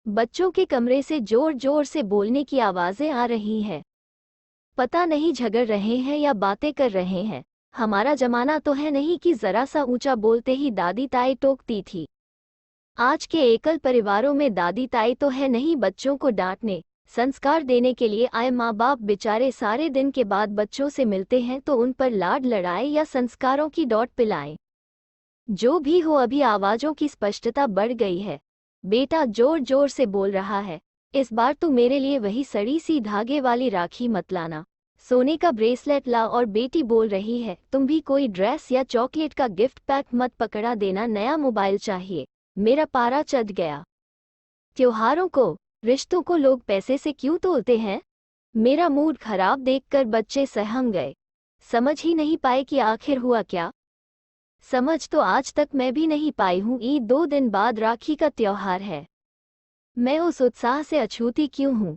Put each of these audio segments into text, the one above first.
बच्चों के कमरे से जोर जोर से बोलने की आवाजें आ रही हैं। पता नहीं झगड़ रहे हैं या बातें कर रहे हैं। हमारा जमाना तो है नहीं कि जरा सा ऊंचा बोलते ही दादी ताई टोकती थी। आज के एकल परिवारों में दादी ताई तो है नहीं बच्चों को डांटने, संस्कार देने के लिए आए। माँ बाप बेचारे सारे दिन के बाद बच्चों से मिलते हैं तो उन पर लाड लड़ाए या संस्कारों की डॉट पिलाएं। जो भी हो, अभी आवाजों की स्पष्टता बढ़ गई है। बेटा जोर जोर से बोल रहा है, इस बार तू मेरे लिए वही सड़ी सी धागे वाली राखी मत लाना, सोने का ब्रेसलेट ला। और बेटी बोल रही है, तुम भी कोई ड्रेस या चॉकलेट का गिफ्ट पैक मत पकड़ा देना, नया मोबाइल चाहिए। मेरा पारा चढ़ गया। त्योहारों को, रिश्तों को लोग पैसे से क्यों तोलते हैं? मेरा मूड खराब देखकर बच्चे सहम गए। समझ ही नहीं पाए कि आखिर हुआ क्या। समझ तो आज तक मैं भी नहीं पाई हूँ। ईद 2 दिन बाद राखी का त्योहार है। मैं उस उत्साह से अछूती क्यों हूँ?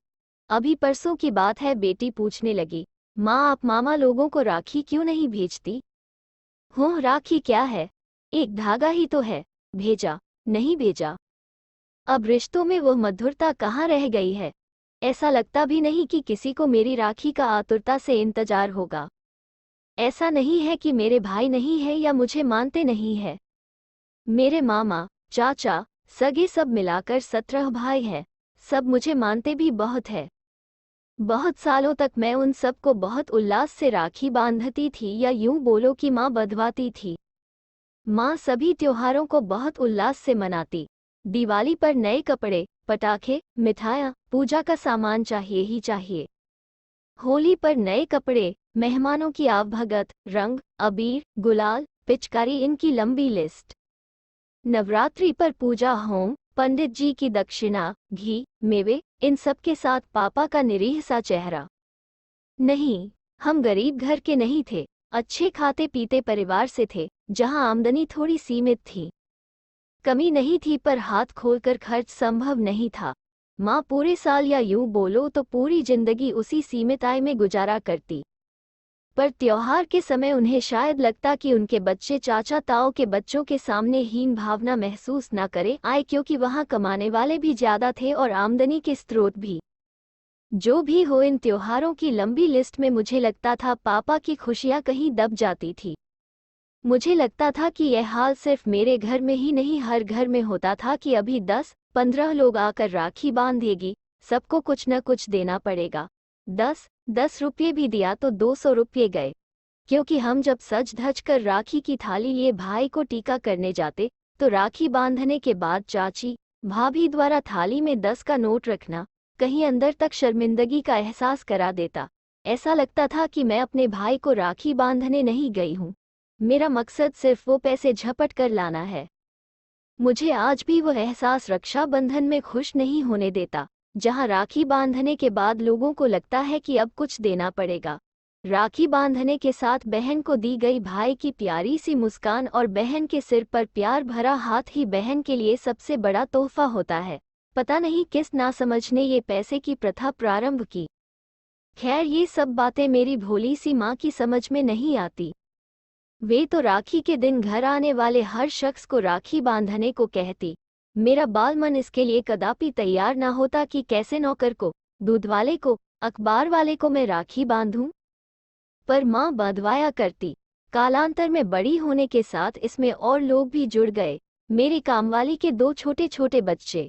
अभी परसों की बात है, बेटी पूछने लगी, माँ आप मामा लोगों को राखी क्यों नहीं भेजती? हूँ, राखी क्या है? एक धागा ही तो है। भेजा नहीं भेजा। अब रिश्तों में वो मधुरता कहाँ रह गई है? ऐसा लगता भी नहीं कि किसी को मेरी राखी का आतुरता से इंतजार होगा। ऐसा नहीं है कि मेरे भाई नहीं है या मुझे मानते नहीं है। मेरे मामा, चाचा, सगे सब मिलाकर 17 भाई हैं। सब मुझे मानते भी बहुत है। बहुत सालों तक मैं उन सबको बहुत उल्लास से राखी बांधती थी, या यूं बोलो कि माँ बंधवाती थी। माँ सभी त्योहारों को बहुत उल्लास से मनाती। दिवाली पर नए कपड़े, पटाखे, मिठाइयाँ, पूजा का सामान चाहिए ही चाहिए। होली पर नए कपड़े, मेहमानों की आवभगत, रंग, अबीर, गुलाल, पिचकारी, इनकी लंबी लिस्ट। नवरात्रि पर पूजा, होम, पंडित जी की दक्षिणा, घी, मेवे, इन सब के साथ पापा का निरीह सा चेहरा। नहीं, हम गरीब घर के नहीं थे, अच्छे खाते पीते परिवार से थे, जहां आमदनी थोड़ी सीमित थी। कमी नहीं थी, पर हाथ खोलकर खर्च संभव नहीं था। माँ पूरे साल या यूं बोलो तो पूरी जिंदगी उसी सीमित आय में गुजारा करती। पर त्योहार के समय उन्हें शायद लगता कि उनके बच्चे चाचा ताऊ के बच्चों के सामने हीन भावना महसूस न करें आए, क्योंकि वहां कमाने वाले भी ज्यादा थे और आमदनी के स्रोत भी। जो भी हो, इन त्योहारों की लंबी लिस्ट में मुझे लगता था पापा की खुशियां कहीं दब जाती थी। मुझे लगता था कि यह हाल सिर्फ मेरे घर में ही नहीं, हर घर में होता था कि अभी 10-15 लोग आकर राखी बांधेगी, सबको कुछ न कुछ देना पड़ेगा। 10 रुपये भी दिया तो 200 रुपये गए। क्योंकि हम जब सज धज कर राखी की थाली लिए भाई को टीका करने जाते, तो राखी बांधने के बाद चाची, भाभी द्वारा थाली में 10 का नोट रखना कहीं अंदर तक शर्मिंदगी का एहसास करा देता। ऐसा लगता था कि मैं अपने भाई को राखी बांधने नहीं गई हूँ, मेरा मकसद सिर्फ वो पैसे झपट कर लाना है। मुझे आज भी वो एहसास रक्षाबंधन में खुश नहीं होने देता, जहां राखी बांधने के बाद लोगों को लगता है कि अब कुछ देना पड़ेगा। राखी बांधने के साथ बहन को दी गई भाई की प्यारी सी मुस्कान और बहन के सिर पर प्यार भरा हाथ ही बहन के लिए सबसे बड़ा तोहफा होता है। पता नहीं किस नासमझ ने ये पैसे की प्रथा प्रारंभ की। खैर, ये सब बातें मेरी भोली सी माँ की समझ में नहीं आती। वे तो राखी के दिन घर आने वाले हर शख्स को राखी बांधने को कहती। मेरा बाल मन इसके लिए कदापि तैयार ना होता कि कैसे नौकर को, दूध वाले को, अखबार वाले को मैं राखी बांधूं। पर माँ बंधवाया करती। कालांतर में बड़ी होने के साथ इसमें और लोग भी जुड़ गए। मेरी कामवाली के 2 छोटे छोटे बच्चे।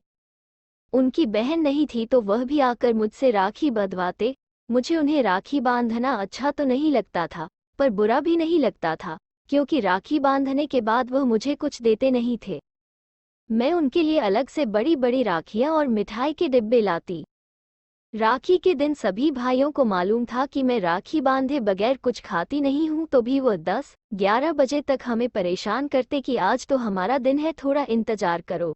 उनकी बहन नहीं थी तो वह भी आकर मुझसे राखी बंधवाते। मुझे उन्हें राखी बांधना अच्छा तो नहीं लगता था, पर बुरा भी नहीं लगता था, क्योंकि राखी बांधने के बाद वह मुझे कुछ देते नहीं थे। मैं उनके लिए अलग से बड़ी बड़ी राखियां और मिठाई के डिब्बे लाती। राखी के दिन सभी भाइयों को मालूम था कि मैं राखी बांधे बगैर कुछ खाती नहीं हूं, तो भी वह 10-11 बजे तक हमें परेशान करते कि आज तो हमारा दिन है, थोड़ा इंतजार करो।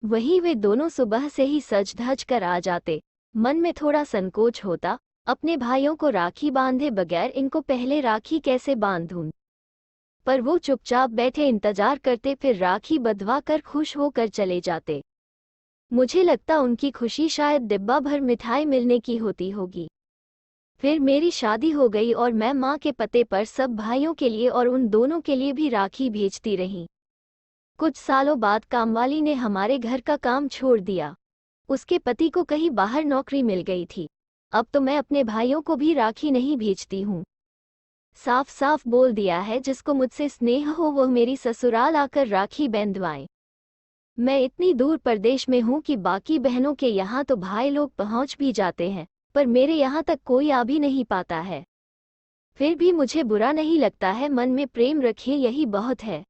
वहीं वे दोनों सुबह से ही सज धज कर आ जाते। मन में थोड़ा संकोच होता, अपने भाइयों को राखी बांधे बगैर इनको पहले राखी कैसे बांधूं। पर वो चुपचाप बैठे इंतजार करते, फिर राखी बंधवा कर खुश होकर चले जाते। मुझे लगता उनकी खुशी शायद डिब्बा भर मिठाई मिलने की होती होगी। फिर मेरी शादी हो गई और मैं माँ के पते पर सब भाइयों के लिए और उन दोनों के लिए भी राखी भेजती रही। कुछ सालों बाद कामवाली ने हमारे घर का काम छोड़ दिया। उसके पति को कहीं बाहर नौकरी मिल गई थी। अब तो मैं अपने भाइयों को भी राखी नहीं भेजती हूँ। साफ साफ बोल दिया है, जिसको मुझसे स्नेह हो वो मेरी ससुराल आकर राखी बंधवाए। मैं इतनी दूर प्रदेश में हूँ कि बाकी बहनों के यहाँ तो भाई लोग पहुँच भी जाते हैं, पर मेरे यहाँ तक कोई आ भी नहीं पाता है। फिर भी मुझे बुरा नहीं लगता है, मन में प्रेम रखिए, यही बहुत है।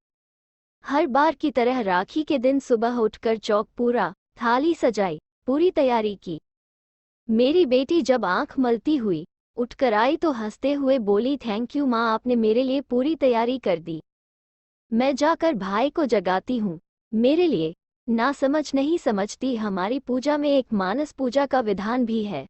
हर बार की तरह राखी के दिन सुबह उठकर चौक पूरा, थाली सजाई, पूरी तैयारी की। मेरी बेटी जब आंख मलती हुई उठकर आई तो हंसते हुए बोली, थैंक यू माँ, आपने मेरे लिए पूरी तैयारी कर दी। मैं जाकर भाई को जगाती हूँ। मेरे लिए ना समझ नहीं समझती, हमारी पूजा में एक मानस पूजा का विधान भी है।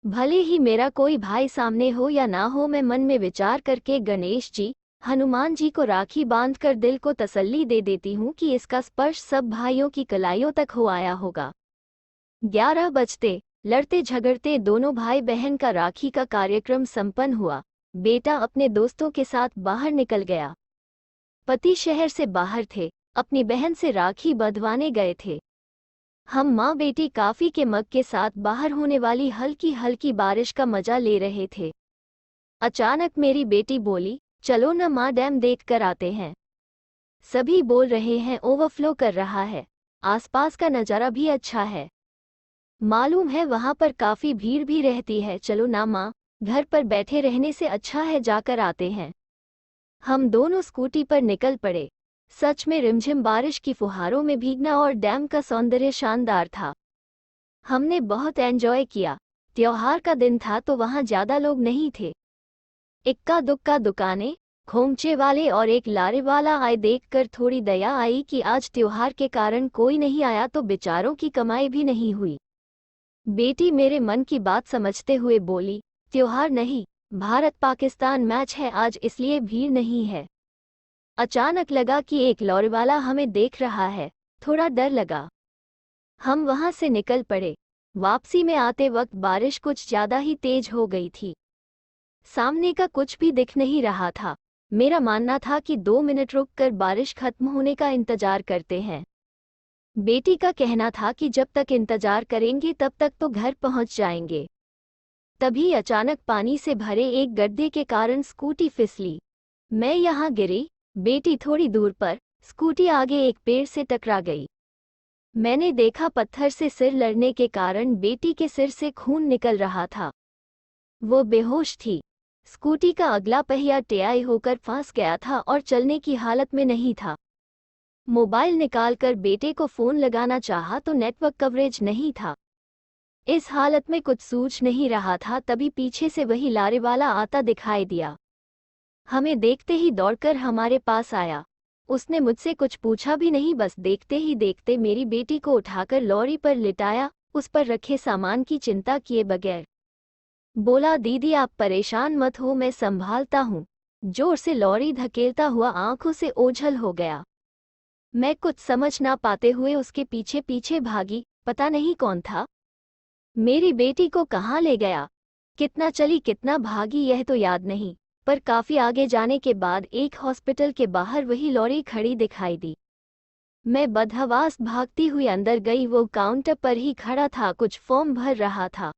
भले ही मेरा कोई भाई सामने हो या ना हो, मैं मन में विचार करके गणेश जी, हनुमान जी को राखी बांधकर दिल को तसल्ली दे देती हूँ कि इसका स्पर्श सब भाइयों की कलाइयों तक हो आया होगा। 11 बजते लड़ते झगड़ते दोनों भाई बहन का राखी का कार्यक्रम संपन्न हुआ। बेटा अपने दोस्तों के साथ बाहर निकल गया। पति शहर से बाहर थे, अपनी बहन से राखी बंधवाने गए थे। हम माँ बेटी काफी के मग के साथ बाहर होने वाली हल्की हल्की बारिश का मजा ले रहे थे। अचानक मेरी बेटी बोली, चलो न माँ, डैम देख कर आते हैं। सभी बोल रहे हैं ओवरफ्लो कर रहा है, आसपास का नज़ारा भी अच्छा है, मालूम है वहां पर काफी भीड़ भी रहती है। चलो ना माँ, घर पर बैठे रहने से अच्छा है जाकर आते हैं। हम दोनों स्कूटी पर निकल पड़े। सच में रिमझिम बारिश की फुहारों में भीगना और डैम का सौंदर्य शानदार था। हमने बहुत एंजॉय किया। त्योहार का दिन था तो वहां ज्यादा लोग नहीं थे। इक्का दुक्का दुकानें, खोमचे वाले और एक लारे वाला आए देखकर थोड़ी दया आई कि आज त्योहार के कारण कोई नहीं आया तो बेचारों की कमाई भी नहीं हुई। बेटी मेरे मन की बात समझते हुए बोली, त्योहार नहीं, भारत पाकिस्तान मैच है आज, इसलिए भीड़ नहीं है। अचानक लगा कि एक लॉरी वाला हमें देख रहा है, थोड़ा डर लगा। हम वहां से निकल पड़े। वापसी में आते वक्त बारिश कुछ ज्यादा ही तेज हो गई थी। सामने का कुछ भी दिख नहीं रहा था। मेरा मानना था कि 2 मिनट रुककर बारिश खत्म होने का इंतजार करते हैं। बेटी का कहना था कि जब तक इंतजार करेंगे तब तक तो घर पहुंच जाएंगे। तभी अचानक पानी से भरे एक गड्ढे के कारण स्कूटी फिसली। मैं यहाँ गिरी, बेटी थोड़ी दूर पर, स्कूटी आगे एक पेड़ से टकरा गई। मैंने देखा पत्थर से सिर लड़ने के कारण बेटी के सिर से खून निकल रहा था। वो बेहोश थी। स्कूटी का अगला पहिया टेढ़ा होकर फंस गया था और चलने की हालत में नहीं था। मोबाइल निकालकर बेटे को फोन लगाना चाहा तो नेटवर्क कवरेज नहीं था। इस हालत में कुछ सूझ नहीं रहा था, तभी पीछे से वही लारे वाला आता दिखाई दिया। हमें देखते ही दौड़कर हमारे पास आया। उसने मुझसे कुछ पूछा भी नहीं, बस देखते ही देखते मेरी बेटी को उठाकर लॉरी पर लिटाया, उस पर रखे सामान की चिंता किए बगैर। बोला, दीदी आप परेशान मत हो, मैं संभालता हूँ। जोर से लॉरी धकेलता हुआ आंखों से ओझल हो गया। मैं कुछ समझ ना पाते हुए उसके पीछे पीछे भागी। पता नहीं कौन था, मेरी बेटी को कहाँ ले गया, कितना चली कितना भागी यह तो याद नहीं, पर काफी आगे जाने के बाद एक हॉस्पिटल के बाहर वही लॉरी खड़ी दिखाई दी। मैं बदहवास भागती हुई अंदर गई। वो काउंटर पर ही खड़ा था, कुछ फॉर्म भर रहा था।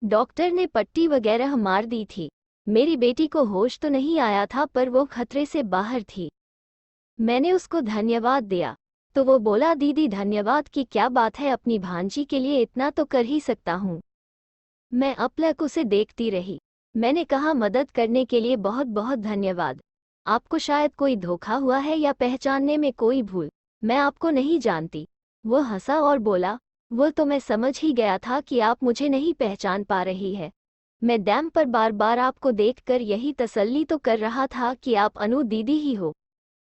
डॉक्टर ने पट्टी वगैरह मार दी थी। मेरी बेटी को होश तो नहीं आया था, पर वो खतरे से बाहर थी। मैंने उसको धन्यवाद दिया तो वो बोला, दीदी धन्यवाद की क्या बात है, अपनी भांजी के लिए इतना तो कर ही सकता हूँ। मैं अपलक उसे देखती रही। मैंने कहा, मदद करने के लिए बहुत बहुत धन्यवाद। आपको शायद कोई धोखा हुआ है या पहचानने में कोई भूल, मैं आपको नहीं जानती। वो हंसा और बोला, वो तो मैं समझ ही गया था कि आप मुझे नहीं पहचान पा रही है। मैं डैम पर बार बार आपको देखकर यही तसल्ली तो कर रहा था कि आप अनु दीदी ही हो।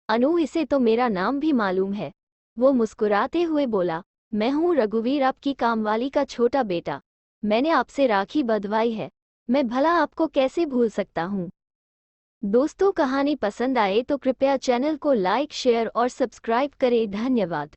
अनु, इसे तो मेरा नाम भी मालूम है। वो मुस्कुराते हुए बोला, मैं हूँ रघुवीर, आपकी कामवाली का छोटा बेटा। मैंने आपसे राखी बंधवाई है, मैं भला आपको कैसे भूल सकता हूँ। दोस्तों, कहानी पसंद आए तो कृपया चैनल को लाइक, शेयर और सब्सक्राइब करें। धन्यवाद।